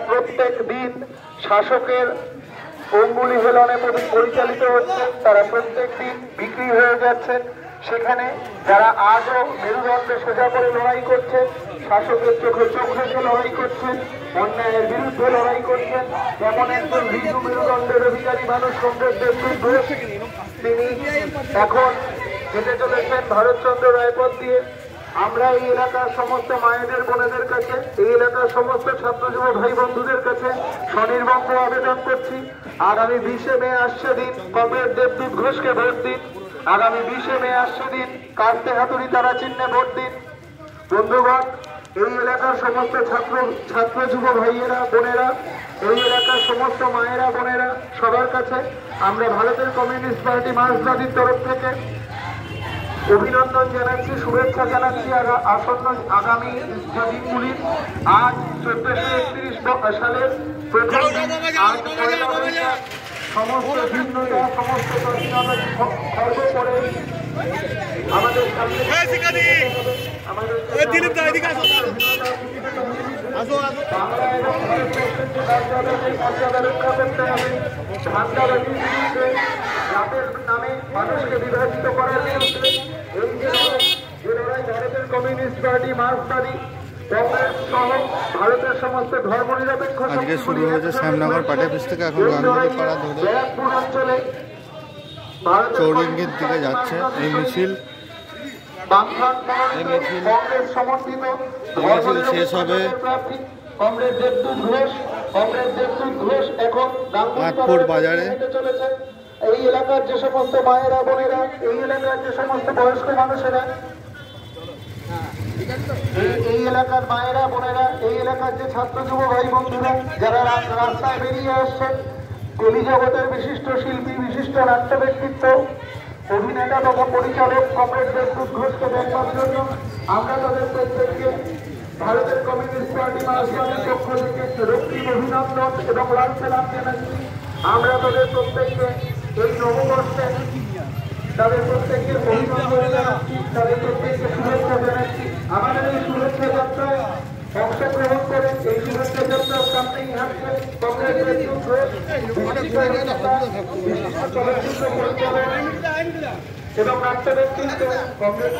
প্রত্যেক দিন শাসকের অঙ্গুলি হেলনে পরিচালিত হচ্ছে, তারা প্রত্যেক দিন বিক্রি হয়ে যাচ্ছে। সেখানে যারা আজও মেরুদণ্ডে সোজা করে লড়াই করছে, শাসকের চোখে চোখ রেখে লড়াই করছেন, অন্যায়ের বিরুদ্ধে লড়াই করছেন, যেমন একজন হিন্দু মেরুদণ্ডের অধিকারী মানুষ কংগ্রেস ঘোষ, তিনি এখন যেতে চলেছেন ভারতচন্দ্র রায়পথ দিয়ে। আমরা এই এলাকার সমস্ত মায়েদের বোনেদের কাছে, এই এলাকার সমস্ত ছাত্র যুব ভাই বন্ধুদের কাছে স্বনির্বন্ধ আবেদন করছি, আগামী 20 মে আসছে দিন, কমরেড দেবদূত ঘোষকে ভোট দিন। আগামী 20 মে আসছে দিন, কাস্তে হাতুড়ি তারা চিহ্নে ভোট দিন। বন্ধুগণ, এই এলাকার সমস্ত ছাত্র যুব ভাইয়েরা বোনেরা, এই এলাকার সমস্ত মায়েরা বোনেরা, সবার কাছে আমরা ভারতের কমিউনিস্ট পার্টি মার্ক্সবাদীর তরফ থেকে অভিনন্দন জানাচ্ছি, শুভেচ্ছা জানাচ্ছি আসন্ন আগামী দিনগুলি। আজ 1431 সালের প্রথম সমস্ত ভিন্নতা, সমস্ত খর্ব করে আমাদের বাংলা এবং মর্যাদা রক্ষা করতে হবে। ধান্দাবাজির বিরুদ্ধে, জাতের নামে মানুষকে বিভাজিত করার বিরুদ্ধে এই যে লড়াই ভারতের কমিউনিস্ট পার্টি মার্ক্সবাদী কংগ্রেস সহ ভারতের সমস্ত ধর্ম নিরপেক্ষ আজকে শুরু হয়েছে শ্যামনগর পার্টি অফিস থেকে, এখন গান্ধীপাড়া ধরে ব্যারাকপুর অঞ্চলে চৌরঙ্গির দিকে যাচ্ছে এই মিছিল। কংগ্রেস সমর্থিত শেষ হবে কমরেড দেবদূত ঘোষ এখন নাগপুর বাজারে। চলেছে। এই এলাকার যে সমস্ত মায়েরা বোনেরা, এই এলাকার যে সমস্ত বয়স্ক মানুষেরা, এই এলাকার মায়েরা বোনেরা, এই এলাকার যে ছাত্র যুব ভাই বন্ধুরা যারা রাস্তায় বেরিয়ে আসছেন, টেলিজগতের বিশিষ্ট শিল্পী, বিশিষ্ট নাট্য ব্যক্তিত্ব, অভিনেতা তথা পরিচালক কমরেড দেবদূত ঘোষকে দেখবার জন্য আমরা তাদের প্রত্যেককে ভারতের কমিউনিস্ট পার্টি মার্ক্সবাদীর পক্ষ থেকে রক্তিম অভিনন্দন এবং লাল সালাম জানাচ্ছি। আমরা তাদের প্রত্যেককে এই নববর্ষে তাদের প্রত্যেককে অভিনন্দন জানাচ্ছি, তাদের প্রত্যেককে শুভেচ্ছা জানাচ্ছি। আমাদের এই শুভেচ্ছা যাত্রায় অংশগ্রহণ করে এই শুভেচ্ছা যাত্রার সামনেই হাঁটছে কংগ্রেস দেবদূত ঘোষ, চলচ্চিত্র পরিচালক এবং নাট্য ব্যক্তিত্ব কংগ্রেস।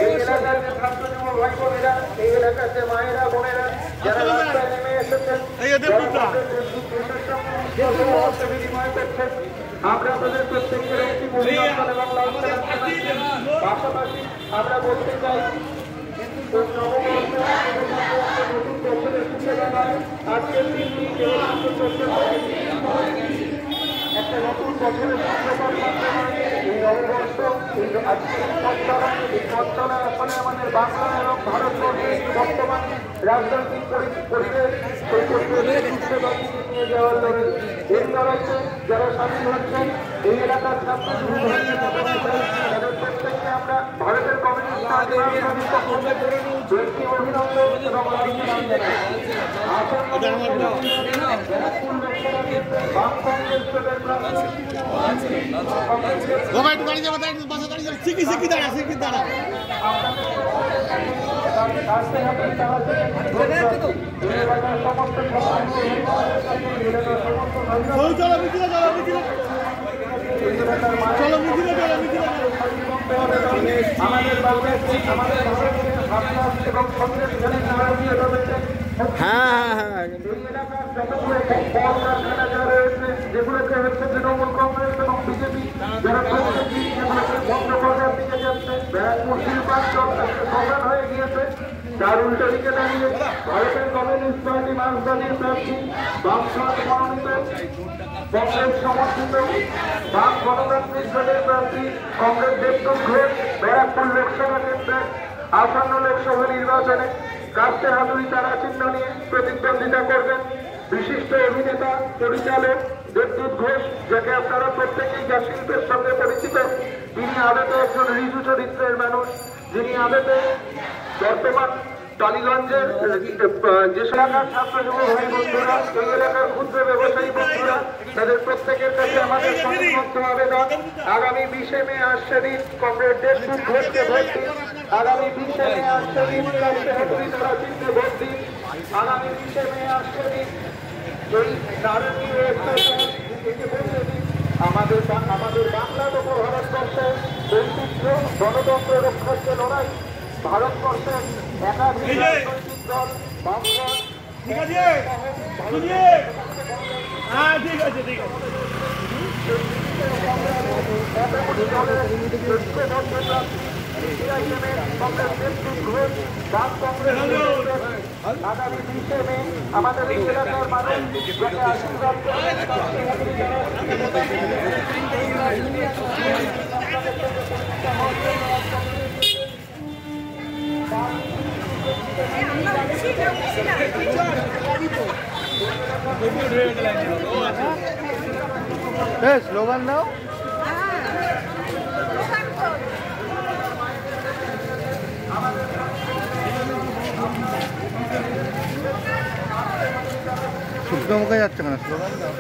এই এলাকার যে ছাত্র যুব ভাই বোনেরা, এই এলাকার যে মায়েরা বোনেরা যারা রাস্তায় নেমে এসেছেন, বিনিময় করছেন, আমরা তাদের প্রত্যেকের একটি অভিনন্দন এবং পাশাপাশি আমরা বলতে চাই নতুন বছরের সূচনা নয়, আজকের দিনটি একটা নতুন বছরের সূত্রপাত মাত্র নয়। এই নববর্ষ, এই পথ চলা আসলে আমাদের বাংলা এবং ভারতবর্ষের বর্তমান রাজনৈতিক পরিবেশ সেই পরিবেশের উচ্চবাদী নিয়ে যাওয়ার লড়াই। এই লড়াইতে যারা সামিল হচ্ছেন, এই এলাকার ছাত্র তাদের প্রত্যেককে আমরা ভারতের কমিউনিস্ট পার্টি মার্ক্সবাদীর পক্ষ থেকে একটি অভিনন্দন এবং অভিনন্দন জানাচ্ছি। আমাদের বাংলাদেশ আমাদের এবং যেগুলোকে হচ্ছে তৃণমূল কংগ্রেস এবং বিজেপি যারা যেগুলোকে বন্ধ করার দিকে যাচ্ছে, ব্যারাকপুর শিল্পাঞ্চল প্রধান হয়ে গিয়েছে, তার উল্টো দিকে দাঁড়িয়ে ভারতের কমিউনিস্ট পার্টি মার্ক্সবাদীর প্রার্থী বামফ্রন্ট মনোনীত কংগ্রেস সমর্থিত বাম গণতান্ত্রিক দলের প্রার্থী কমরেড দেবদূত ঘোষ ব্যারাকপুর লোকসভা কেন্দ্রের আসন্ন লোকসভা নির্বাচনে কাস্তে হাতুড়ি তারা চিহ্ন নিয়ে প্রতিদ্বন্দ্বিতা করবেন। বিশিষ্ট অভিনেতা পরিচালক দেবদূত ঘোষ, যাকে আপনারা প্রত্যেকেই যা শিল্পের সঙ্গে পরিচিত, তিনি আদতে একজন ঋজু চরিত্রের মানুষ, যিনি আদতে বর্তমান টালিগঞ্জের যে এলাকার ছাত্র যুব ভাই বন্ধুরা, এই এলাকার ক্ষুদ্র ব্যবসায়ী বন্ধুরা, তাদের প্রত্যেকের কাছে আমাদের সংযুক্ত আবেদন, আগামী 20 মে আসছে দিন কমরেড দেশমুখ ঘোষকে ভোট দিন। আগামী 20 মে আসছে দিন তারা চিহ্নে ভোট দিন। আগামী 20 মে আসছে দিন এই নারকীয় আমাদের বাংলা তথা ভারতবর্ষের ঐতিহ্য গণতন্ত্র রক্ষার যে লড়াই, ভারতবর্ষের একাধিক রাজনৈতিক দল বামফ্রন্ট আগামী 20 মে আমাদের এই এলাকার মানুষ যাকে আশীর্বাদ স্লোগান দাও। শুকনো মুখে যাচ্ছে কেন? স্লোগান দাও।